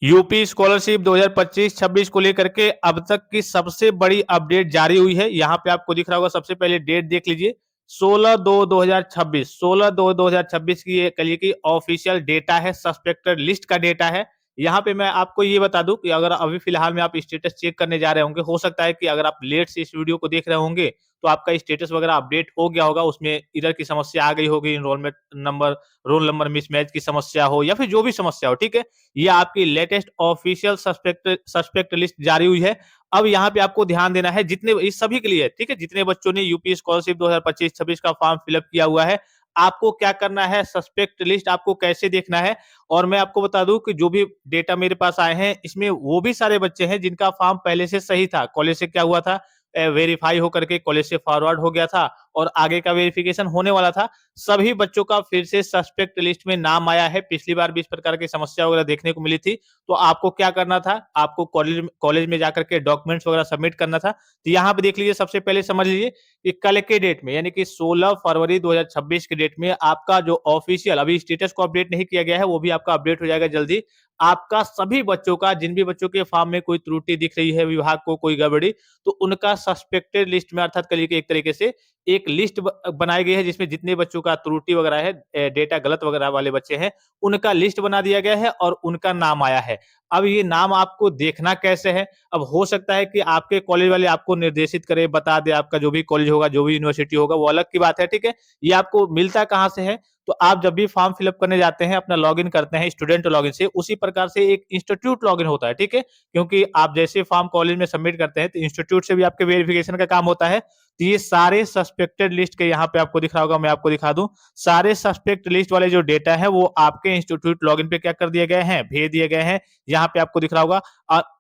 UP scholarship 2025-26 को लेकर के अब तक की सबसे बड़ी अपडेट जारी हुई है। यहाँ पे आपको दिख रहा होगा, सबसे पहले डेट देख लीजिए, 16/2/2026। 16/2/2026 की ये कहिए कि ऑफिशियल डेटा है, सस्पेक्टेड लिस्ट का डेटा है। यहाँ पे मैं आपको ये बता दूं कि अगर अभी फिलहाल में आप स्टेटस चेक करने जा रहे होंगे, हो सकता है कि अगर आप लेट से इस वीडियो को देख रहे होंगे तो आपका स्टेटस वगैरह अपडेट हो गया होगा, उसमें एरर की समस्या आ गई होगी, enrolment number, roll number mismatch की समस्या हो या फिर जो भी समस्या हो, ठीक है। ये आपकी लेटेस्ट ऑफिशियल सस्पेक्ट लिस्ट जारी हुई है। अब यहाँ पे आपको ध्यान देना है, जितने इस सभी के लिए, ठीक है, जितने बच्चों ने यूपी स्कॉलरशिप 2025-26 का फॉर्म फिलअप किया हुआ है, आपको क्या करना है, सस्पेक्ट लिस्ट आपको कैसे देखना है। और मैं आपको बता दूं कि जो भी डेटा मेरे पास आए हैं, इसमें वो भी सारे बच्चे हैं जिनका फॉर्म पहले से सही था। कॉलेज से क्या हुआ था, वेरीफाई होकर के कॉलेज से फॉरवर्ड हो गया था और आगे का वेरिफिकेशन होने वाला था। सभी बच्चों का फिर से सस्पेक्ट लिस्ट में नाम आया है। पिछली बार भी इस प्रकार की समस्या वगैरह देखने को मिली थी, तो आपको क्या करना था, आपको कॉलेज कॉलेज में जाकर के डॉक्यूमेंट्स वगैरह सबमिट करना था। तो यहाँ पे देख लीजिए, सबसे पहले समझ लीजिए कि कल के डेट में, यानी कि 16 फरवरी 2026 के डेट में आपका जो ऑफिशियल, अभी स्टेटस को अपडेट नहीं किया गया है, वो भी आपका अपडेट हो जाएगा जल्दी। आपका सभी बच्चों का, जिन भी बच्चों के फॉर्म में कोई त्रुटि दिख रही है, विभाग को कोई गड़बड़ी, तो उनका सस्पेक्टेड लिस्ट में, अर्थात करिए कि एक तरीके से एक लिस्ट बनाई गई है जिसमें जितने बच्चों का त्रुटि वगैरह है, डेटा गलत वगैरह वाले बच्चे हैं, उनका लिस्ट बना दिया गया है और उनका नाम आया है। अब ये नाम आपको देखना कैसे है? अब हो सकता है कि आपके कॉलेज वाले आपको निर्देशित करें, बता दे, आपका जो भी कॉलेज होगा, जो भी यूनिवर्सिटी होगा, वो अलग की बात है, ठीक है। ये आपको मिलता कहाँ से है? तो आप जब भी फॉर्म फिलअप करने जाते हैं, अपना लॉगिन करते हैं स्टूडेंट लॉगिन से, उसी प्रकार से एक इंस्टीट्यूट लॉगिन होता है, ठीक है। क्योंकि आप जैसे फॉर्म कॉलेज में सबमिट करते हैं, तो इंस्टीट्यूट से भी आपके वेरिफिकेशन का काम होता है। तो ये सारे सस्पेक्टेड लिस्ट के यहाँ पे आपको दिख रहा होगा, मैं आपको दिखा दूं, सारे सस्पेक्ट लिस्ट वाले जो डेटा है, वो आपके इंस्टीट्यूट लॉगिन पे क्या कर दिए गए हैं, भेज दिए गए हैं। यहाँ पे आपको दिख रहा होगा।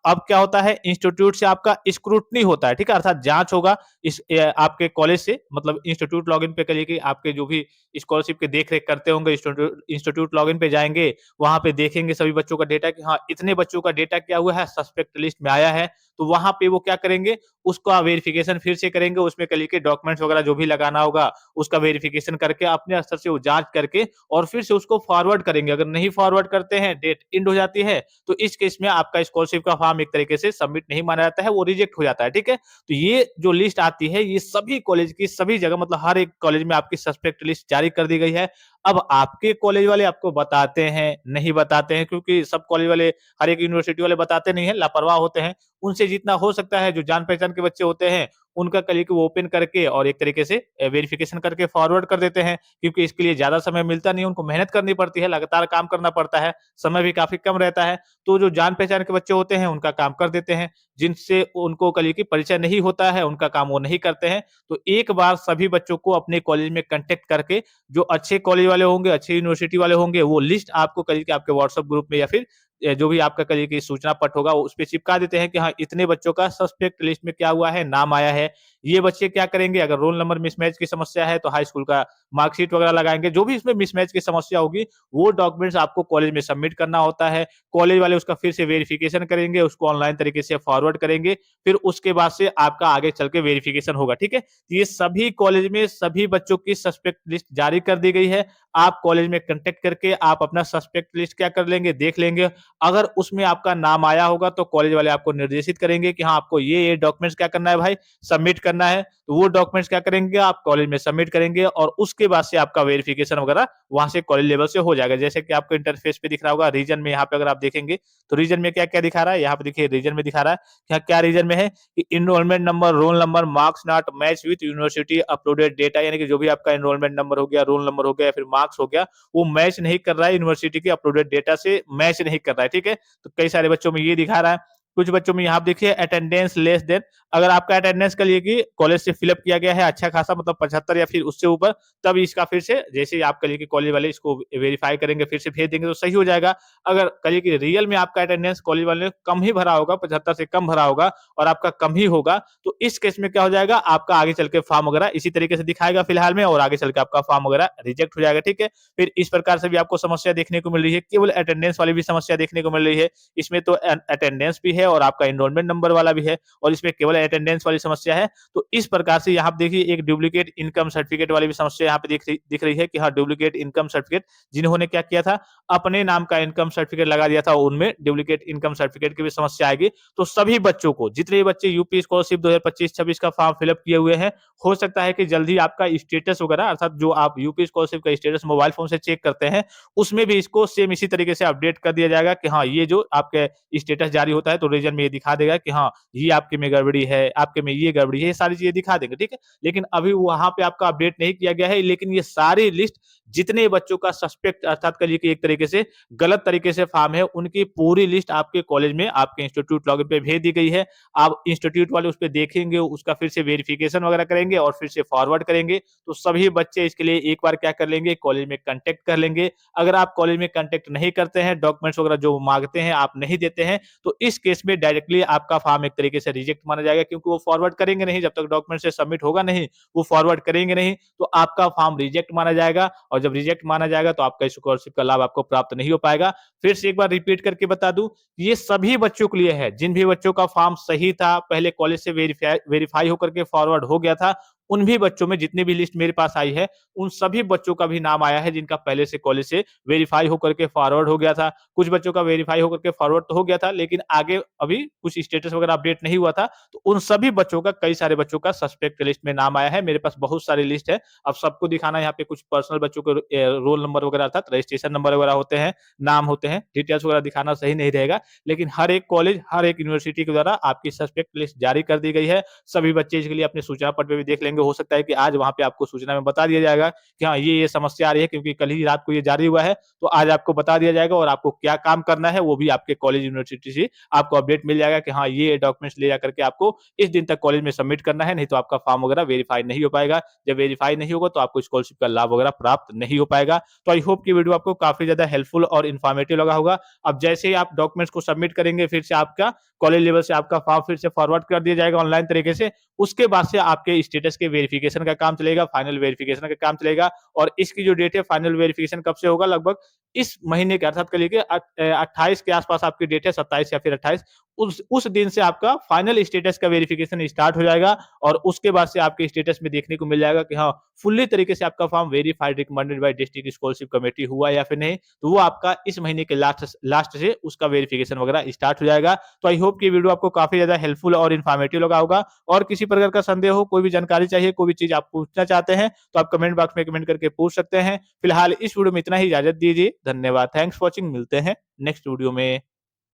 अब क्या होता है, इंस्टीट्यूट से आपका स्क्रूटनी होता है, ठीक है, अर्थात जांच होगा इस आपके कॉलेज से, मतलब इंस्टीट्यूट लॉगिन पे करिए कि आपके जो भी स्कॉलरशिप के देख रेख करते होंगे, इंस्टीट्यूट लॉगिन पे जाएंगे, वहां पे देखेंगे सभी बच्चों का डेटा कि हाँ, इतने बच्चों का डेटा क्या हुआ है, सस्पेक्ट लिस्ट में आया है। तो वहां पे वो क्या करेंगे, उसका वेरिफिकेशन फिर से करेंगे, उसमें कल के डॉक्यूमेंट्स वगैरह जो भी लगाना होगा, उसका वेरिफिकेशन करके अपने स्तर से वो जांच करके और फिर से उसको फॉरवर्ड करेंगे। अगर नहीं फॉरवर्ड करते हैं, डेट एंड हो जाती है, तो इस केस में आपका स्कॉलरशिप का फॉर्म एक तरीके से सबमिट नहीं माना जाता है, वो रिजेक्ट हो जाता है, ठीक है। तो ये जो लिस्ट आती है, ये सभी कॉलेज की सभी जगह, मतलब हर एक कॉलेज में आपकी सस्पेक्ट लिस्ट जारी कर दी गई है। अब आपके कॉलेज वाले आपको बताते हैं, नहीं बताते हैं, क्योंकि सब कॉलेज वाले, हर एक यूनिवर्सिटी वाले बताते नहीं है, लापरवाह होते हैं। उनसे जितना हो सकता है, जो जान पहचान के बच्चे होते हैं, उनका क्लिक वो ओपन करके और एक तरीके से वेरिफिकेशन करके फॉरवर्ड कर देते हैं, क्योंकि इसके लिए ज्यादा समय मिलता नहीं है, उनको मेहनत करनी पड़ती है, लगातार काम करना पड़ता है, समय भी काफी कम रहता है। तो जो जान पहचान के बच्चे होते हैं, उनका काम कर देते हैं, जिनसे उनको क्लिक परिचय नहीं होता है, उनका काम वो नहीं करते हैं। तो एक बार सभी बच्चों को अपने कॉलेज में कंटेक्ट करके, जो अच्छे कॉलेज वाले होंगे, अच्छे यूनिवर्सिटी वाले होंगे, वो लिस्ट आपको करिए कि आपके व्हाट्सएप ग्रुप में या फिर जो भी आपका करिए कि सूचना पट होगा, उस पे चिपका देते हैं कि हाँ, इतने बच्चों का सस्पेक्ट लिस्ट में क्या हुआ है, नाम आया है। ये बच्चे क्या करेंगे, अगर रोल नंबर मिसमैच की समस्या है, तो हाई स्कूल का मार्कशीट वगैरह लगाएंगे, जो भी इसमें मिसमैच की समस्या होगी, वो डॉक्यूमेंट्स आपको कॉलेज में सबमिट करना होता है। कॉलेज वाले उसका फिर से वेरिफिकेशन करेंगे, उसको ऑनलाइन तरीके से फॉरवर्ड करेंगे, फिर उसके बाद से आपका आगे चल के वेरिफिकेशन होगा, ठीक है। ये सभी कॉलेज में सभी बच्चों की सस्पेक्ट लिस्ट जारी कर दी गई है। आप कॉलेज में कंटेक्ट करके आप अपना सस्पेक्ट लिस्ट क्या कर लेंगे, देख लेंगे। अगर उसमें आपका नाम आया होगा, तो कॉलेज वाले आपको निर्देशित करेंगे कि हाँ, आपको ये डॉक्यूमेंट्स क्या करना है भाई, सबमिट करना है। तो वो डॉक्यूमेंट्स क्या करेंगे, आप कॉलेज में सबमिट करेंगे और उसके बाद से आपका वेरिफिकेशन वगैरह वहां से कॉलेज लेवल से हो जाएगा। जैसे कि आपको इंटरफेस पे दिख रहा होगा, रीजन में यहाँ पे अगर आप देखेंगे, तो रीजन में क्या क्या दिखा रहा है, यहाँ पे देखिए रीजन में दिखा रहा है क्या क्या रीजन में है कि enrolment number, roll number, marks not match with university uploaded data, यानी कि जो भी आपका इनरोलमेंट नंबर हो गया, रोल नंबर हो गया या फिर मार्क्स हो गया, वो मैच नहीं कर रहा है, यूनिवर्सिटी के अपलोडेड डेटा से मैच नहीं कर रहा है, ठीक है। तो कई सारे बच्चों में ये दिखा रहा है। कुछ बच्चों में यहाँ देखिए अटेंडेंस लेस देन, अगर आपका अटेंडेंस का लिए कि कॉलेज से फिलअप किया गया है अच्छा खासा, मतलब 75 या फिर उससे ऊपर, तब इसका फिर से जैसे आप कहिए कि कॉलेज वाले इसको वेरीफाई करेंगे, फिर से भेज देंगे, तो सही हो जाएगा। अगर कहिए कि रियल में आपका अटेंडेंस कॉलेज वाले ने कम ही भरा होगा, 75 से कम भरा होगा और आपका कम ही होगा, तो इस केस में क्या हो जाएगा, आपका आगे चल के फॉर्म वगैरह इसी तरीके से दिखाएगा फिलहाल में, और आगे चल के आपका फॉर्म वगैरह रिजेक्ट हो जाएगा, ठीक है। फिर इस प्रकार से भी आपको समस्या देखने को मिल रही है, केवल अटेंडेंस वाली भी समस्या देखने को मिल रही है। इसमें तो अटेंडेंस भी है है और आपका एनरोलमेंट नंबर वाला भी है और इसमें केवल अटेंडेंस वाली समस्या है। तो इस प्रकार से यहाँ पे देखिए एक डुप्लीकेट इनकम सर्टिफिकेट वाली भी समस्या यहाँ पे दिख रही है कि हाँ, डुप्लीकेट इनकम सर्टिफिकेट जिन्होंने क्या किया था, अपने नाम का इनकम सर्टिफिकेट लगा दिया था, उनमें डुप्लीकेट इनकम सर्टिफिकेट की भी समस्या आएगी। तो सभी बच्चों को, जितने बच्चे यूपी स्कॉलरशिप 2025-26 का फॉर्म फिलअप किए हुए हैं, हो सकता है कि जल्दी आपका स्टेटस वगैरह, अर्थात जो आप यूपी स्कॉलरशिप का स्टेटस मोबाइल फोन से चेक करते हैं, उसमें भी इसको सेम इसी तरीके से अपडेट कर दिया जाएगा कि हाँ, ये जो आपके स्टेटस जारी होता है तो रीजन में ये दिखा देगा कि हाँ, ये आपके में गड़बड़ी है, आपके में ये गड़बड़ी है, ये सारी चीजें दिखा देंगे, ठीक है। लेकिन अभी वहां पे आपका अपडेट नहीं किया गया है, लेकिन ये सारी लिस्ट जितने बच्चों का सस्पेक्ट, अर्थात कहिए कि एक तरीके से गलत तरीके से फॉर्म है, उनकी पूरी लिस्ट आपके कॉलेज में आपके इंस्टीट्यूट लॉगिन पे भेज दी गई है। आप इंस्टीट्यूट वाले उस पे देखेंगे, उसका फिर से वेरिफिकेशन वगैरह करेंगे और फिर से फॉरवर्ड करेंगे। तो सभी बच्चे इसके लिए एक बार क्या कर लेंगे, कॉलेज में कांटेक्ट कर लेंगे। अगर आप कॉलेज में कांटेक्ट नहीं करते हैं, डॉक्यूमेंट्स वगैरह जो मांगते हैं आप नहीं देते हैं, तो इस केस में डायरेक्टली आपका फॉर्म एक तरीके से रिजेक्ट माना जाएगा, क्योंकि वो फॉरवर्ड करेंगे नहीं, जब तक डॉक्यूमेंट से सबमिट होगा नहीं, वो फॉरवर्ड करेंगे नहीं, तो आपका फॉर्म रिजेक्ट माना जाएगा और जब रिजेक्ट माना जाएगा तो आपका स्कॉलरशिप का लाभ आपको प्राप्त नहीं हो पाएगा। फिर से एक बार रिपीट करके बता दूं, ये सभी बच्चों के लिए है, जिन भी बच्चों का फॉर्म सही था, पहले कॉलेज से वेरीफाई होकर के फॉरवर्ड हो गया था, उन भी बच्चों में जितनी भी लिस्ट मेरे पास आई है, उन सभी बच्चों का भी नाम आया है जिनका पहले से कॉलेज से वेरीफाई होकर के फॉरवर्ड हो गया था। कुछ बच्चों का वेरीफाई होकर के फॉरवर्ड तो हो गया था, लेकिन आगे अभी कुछ स्टेटस वगैरह अपडेट नहीं हुआ था, तो उन सभी बच्चों का, कई सारे बच्चों का सस्पेक्ट लिस्ट में नाम आया है। मेरे पास बहुत सारी लिस्ट है, अब सबको दिखाना यहाँ पे कुछ पर्सनल बच्चों के रोल नंबर वगैरह, अर्थात रजिस्ट्रेशन नंबर वगैरह होते हैं, नाम होते हैं, डिटेल्स वगैरह दिखाना सही नहीं रहेगा। लेकिन हर एक कॉलेज, हर एक यूनिवर्सिटी के द्वारा आपकी सस्पेक्ट लिस्ट जारी कर दी गई है। सभी बच्चे इसके लिए अपने सूचना पट पे भी देख लेंगे। हो सकता है कि आज वहाँ पे आपको सूचना में बता दिया जाएगा कि हाँ, ये समस्या आ रही है, क्योंकि कल ही रात को ये जारी हुआ है, तो आज आपको बता दिया जाएगा और आपको क्या काम करना है वो भी आपके कॉलेज यूनिवर्सिटी से आपको अपडेट मिल जाएगा कि हाँ, ये डॉक्यूमेंट्स ले जाकर के आपको इस दिन तक कॉलेज में सबमिट करना है, नहीं तो आपका फॉर्म वगैरह वेरीफाई नहीं हो पाएगा। जब वेरीफाई नहीं होगा तो आपको स्कॉलरशिप का लाभ वगैरह प्राप्त नहीं हो पाएगा। तो आई होप कि वीडियो आपको काफी ज्यादा हेल्पफुल और इन्फॉर्मेटिव लगा होगा। अब जैसे ही आप डॉक्यूमेंट्स को सबमिट करेंगे, फिर से आपका कॉलेज लेवल से आपका फॉर्म फिर से फॉरवर्ड कर दिया जाएगा ऑनलाइन तरीके से। उसके बाद से आपके स्टेटस के वेरिफिकेशन का काम चलेगा, फाइनल वेरिफिकेशन का काम चलेगा और इसकी जो डेट है, फाइनल वेरिफिकेशन कब से होगा, लगभग इस महीने के, अर्थात कह 28 के आसपास आपकी डेट है, 27 या फिर 28, उस दिन से आपका फाइनल स्टेटस का वेरिफिकेशन स्टार्ट हो जाएगा और उसके बाद से आपके स्टेटस में देखने को मिल जाएगा कि हाँ, फुल्ली तरीके से आपका form verified recommended by district scholarship committee हुआ या फिर नहीं। तो वो आपका इस महीने के लास्ट से उसका वेरिफिकेशन वगैरह स्टार्ट हो जाएगा। तो आई होप कि वीडियो आपको काफी ज्यादा हेल्पफुल और इन्फॉर्मेटिव लगा होगा। और किसी प्रकार का संदेह हो, कोई भी जानकारी चाहिए, कोई भी चीज आप पूछना चाहते हैं, तो आप कमेंट बॉक्स में कमेंट करके पूछ सकते हैं। फिलहाल इस वीडियो में इतना ही, इजाजत दीजिए। धन्यवाद, थैंक्स फॉर वॉचिंग। मिलते हैं नेक्स्ट वीडियो में।